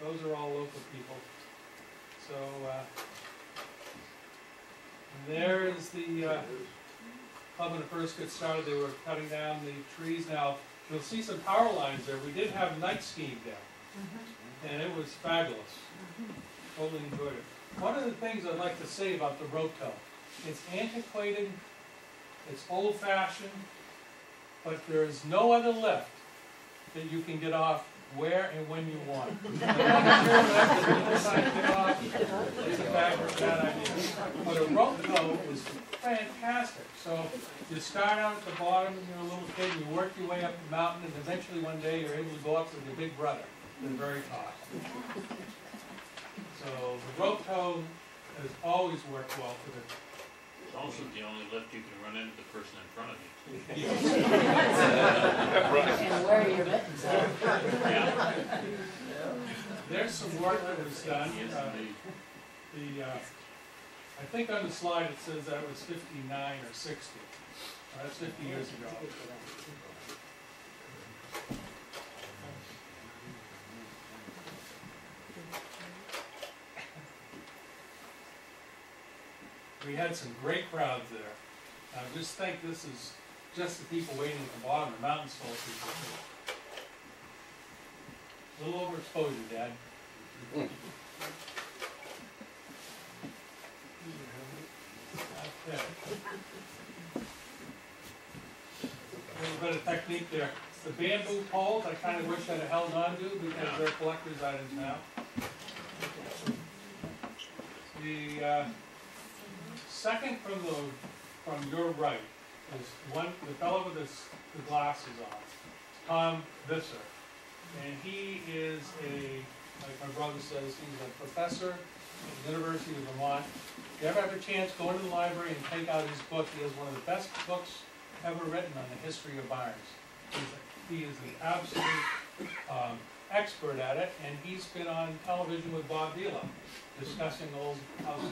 those are all local people. So, and there is the club when it first got started. They were cutting down the trees. Now, you'll see some power lines there. We did have night skiing there, and it was fabulous. Totally enjoyed it. One of the things I'd like to say about the rope tow, it's antiquated, it's old-fashioned, but there is no other lift that you can get off where and when you want. It's a bad idea. But a rope tow is fantastic. So you start out at the bottom when you're a little kid, and you work your way up the mountain, and eventually one day you're able to go up to the big brother, to the very top. So the rope tow has always worked well for the. It's also the only lift you can run into the person in front of you. And wear your mittens. Yeah. There's some work that was done. I think on the slide it says that was 59 or 60. That's 50 years ago. We had some great crowds there. Just think this is just the people waiting at the bottom. The mountain's full of people. A little overexposure, Dad. Okay. A little bit of technique there. The bamboo poles, I kind of wish I'd have held on to because they're collector's items now. The second from your right is the fellow with the glasses on, Tom Visser, and he is like my brother says, he's a professor at the University of Vermont. If you ever have a chance, go into the library and take out his book. He has one of the best books ever written on the history of barns. He is an absolute expert at it, and he's been on television with Bob Vila discussing old houses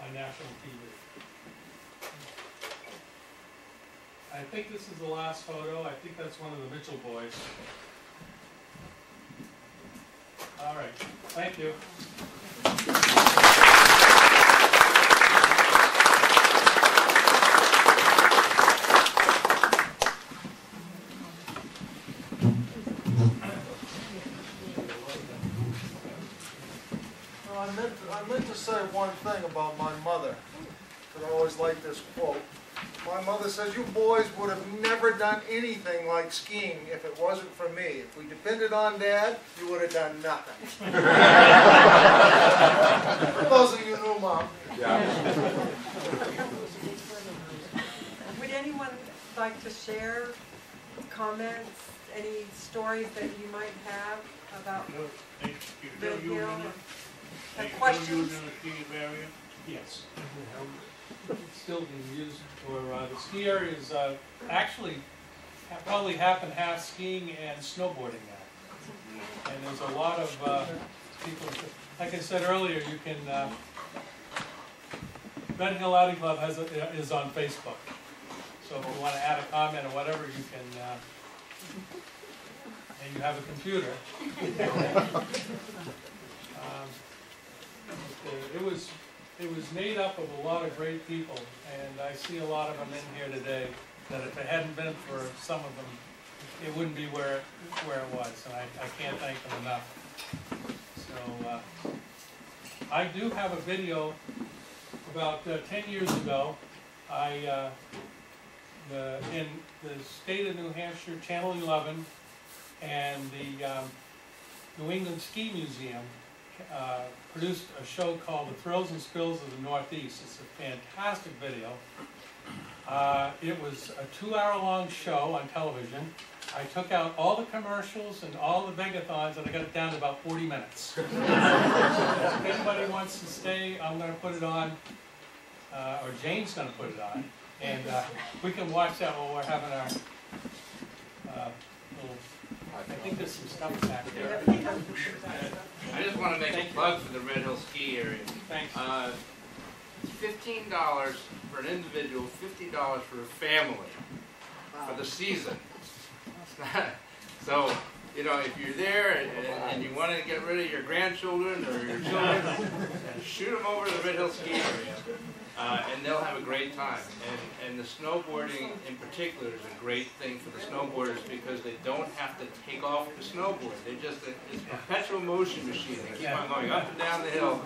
on national TV. I think this is the last photo. I think that's one of the Mitchell boys. All right, thank you. I meant to say one thing about my mother, because I always like this quote. My mother says, "You boys would have never done anything like skiing if it wasn't for me. If we depended on Dad, you would have done nothing." For those of you who knew Mom. Yeah. Would anyone like to share comments, any stories that you might have about Red Hill? Questions? Yes. It's still being used for the ski area is actually probably half and half skiing and snowboarding now. And there's a lot of people, like I said earlier, you can, Red Hill Outing Club is on Facebook. So if you want to add a comment or whatever, you can, and you have a computer. It was made up of a lot of great people, and I see a lot of them in here today that if it hadn't been for some of them, it wouldn't be where it was, and I can't thank them enough. So I do have a video about 10 years ago. In the state of New Hampshire, Channel 11, and the New England Ski Museum produced a show called The Thrills and Spills of the Northeast. It's a fantastic video. It was a 2-hour-long show on television. I took out all the commercials and all the Vegathons, and I got it down to about 40 minutes. So if anybody wants to stay, I'm going to put it on, or Jane's going to put it on, and we can watch that while we're having our little... I think there's some stuff back there. I just want to make a plug for the Red Hill Ski Area. Thanks. It's $15 for an individual, $50 for a family for the season. So you know, if you're there and you want to get rid of your grandchildren or your children, shoot them over to the Red Hill ski area, and they'll have a great time. And the snowboarding in particular is a great thing for the snowboarders because they don't have to take off the snowboard. They just, it's a perpetual motion machine. They keep on going up and down the hill,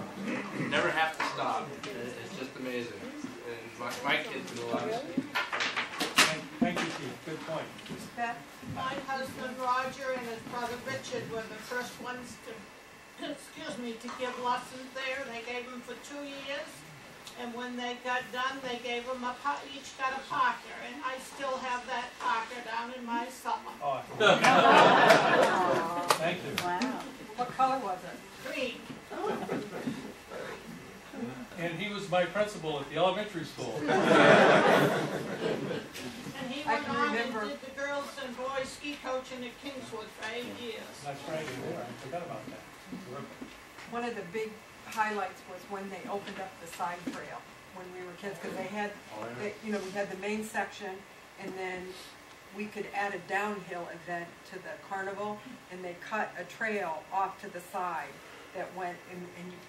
never have to stop. It's just amazing. And my kids do a lot of skiing. Thank you, Chief. Good point. Beth? My husband Roger and his brother Richard were the first ones to, to give lessons there. They gave them for 2 years. And when they got done, they gave them each got a Parker. And I still have that Parker down in my summer. Awesome. Thank you. Wow. What color was it? Green. And he was my principal at the elementary school. And he I went can on remember. and did the girls and boys ski coaching at Kingswood for 8 years. That's right, you were. I forgot about that. Terrific. One of the big highlights was when they opened up the side trail when we were kids, because they had, you know, we had the main section, and then we could add a downhill event to the carnival, and they cut a trail off to the side that went, and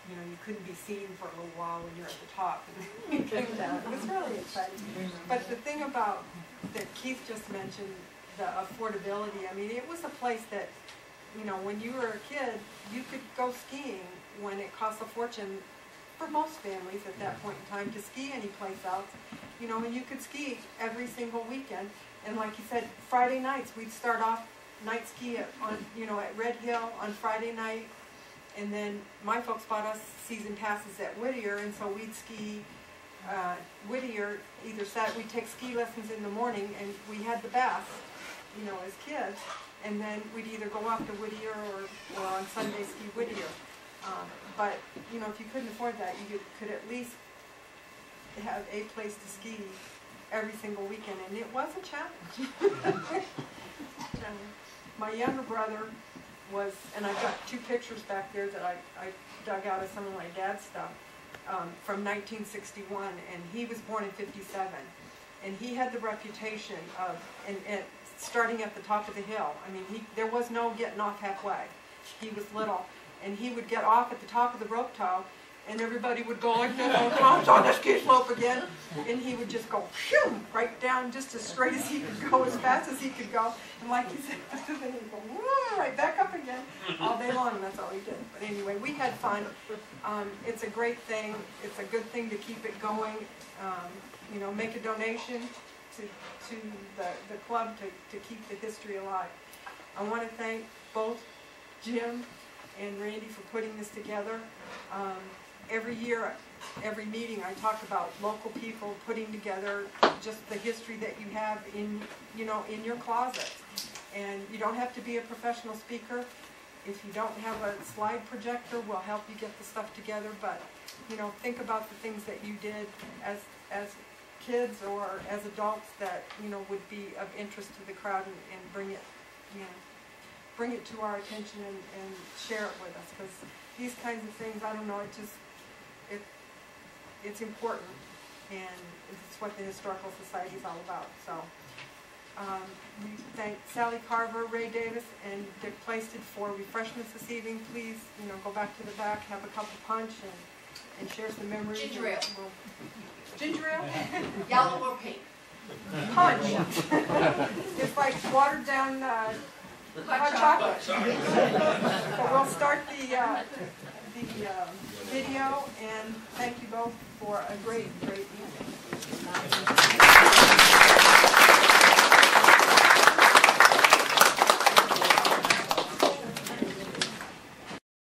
you know, you couldn't be seen for a little while when you're at the top, and you came down. It was really exciting. But the thing about, that Keith just mentioned, the affordability, I mean, it was a place that, you know, when you were a kid, you could go skiing when it cost a fortune for most families at that point in time to ski anyplace else, you know, and you could ski every single weekend. And like you said, Friday nights, we'd start off night ski on, you know, at Red Hill on Friday night, and then my folks bought us season passes at Whittier, and so we'd ski Whittier either Saturday, we'd take ski lessons in the morning, and we had the best, you know, as kids, and then we'd either go off to Whittier or on Sunday ski Whittier. But, you know, if you couldn't afford that, you could at least have a place to ski every single weekend, and it was a challenge. My younger brother was, and I've got 2 pictures back there that I dug out of some of my dad's stuff, from 1961, and he was born in 57, and he had the reputation of, and starting at the top of the hill. I mean, there was no getting off halfway. He was little, and he would get off at the top of the rope tow, and everybody would go like, Tom's on the ski slope again, and he would just go phew, right down just as straight as he could go, as fast as he could go, and like he said, then he'd go whoa, right back up again all day long, and that's all he did. But anyway, we had fun. It's a great thing. It's a good thing to keep it going. You know, make a donation to the club to keep the history alive. I want to thank both Jim and Randy for putting this together. Every year, every meeting, I talk about local people putting together just the history that you have in, you know, in your closet. And you don't have to be a professional speaker. If you don't have a slide projector, we'll help you get the stuff together. But, you know, think about the things that you did as kids or as adults that, you know, would be of interest to the crowd, and bring it, you know, bring it to our attention and share it with us, because these kinds of things, I don't know, it's important, and it's what the Historical Society is all about. So we thank Sally Carver, Ray Davis, and Dick Plaisted for refreshments this evening. Please, you know, go back to the back, have a cup of punch, and share some memories. Ginger ale. Ginger ale? Yellow or pink? Punch. It's like watered down hot chocolate. So we'll start the video, and thank you both for a great, great evening.